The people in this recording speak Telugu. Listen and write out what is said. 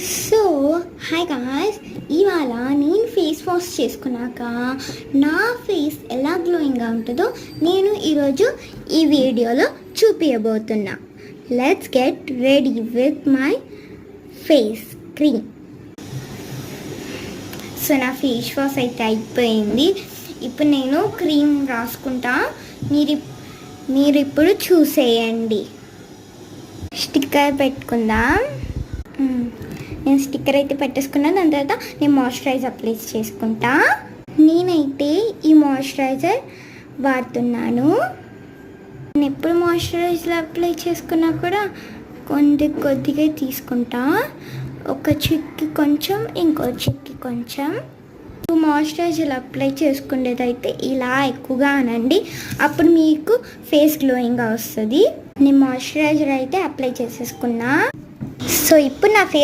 సో హాయ్ గాయ్స్, ఇవాళ నేను ఫేస్ వాష్ చేసుకున్నాక నా ఫేస్ ఎలా గ్లోయింగ్గా ఉంటుందో నేను ఈరోజు ఈ వీడియోలో చూపించబోతున్నా. Let's get ready with my face cream. So నా ఫేస్ వాష్ అయితే అయిపోయింది. ఇప్పుడు నేను క్రీమ్ రాసుకుంటా, మీరు ఇప్పుడు చూసేయండి. స్టిక్కర్ పెట్టుకుందాం. నేను స్టిక్కర్ అయితే పెట్టేసుకున్నా. దాని తర్వాత నేను మాయిశ్చరైజర్ అప్లై చేసుకుంటా. నేనైతే ఈ మాయిశ్చరైజర్ వాడుతున్నాను. నేను ఎప్పుడు మాయిశ్చరైజర్ అప్లై చేసుకున్నా కూడా కొద్దిగా తీసుకుంటా. ఒక చిక్కి కొంచెం, ఇంకో చిక్కి కొంచెం. మాయిశ్చరైజర్ అప్లై చేసుకునేదైతే ఇలా ఎక్కువగా అనండి, అప్పుడు మీకు ఫేస్ గ్లోయింగ్గా వస్తుంది. నేను మాయిశ్చరైజర్ అయితే అప్లై చేసేసుకున్నా. సో ఇప్పుడు నా ఫేస్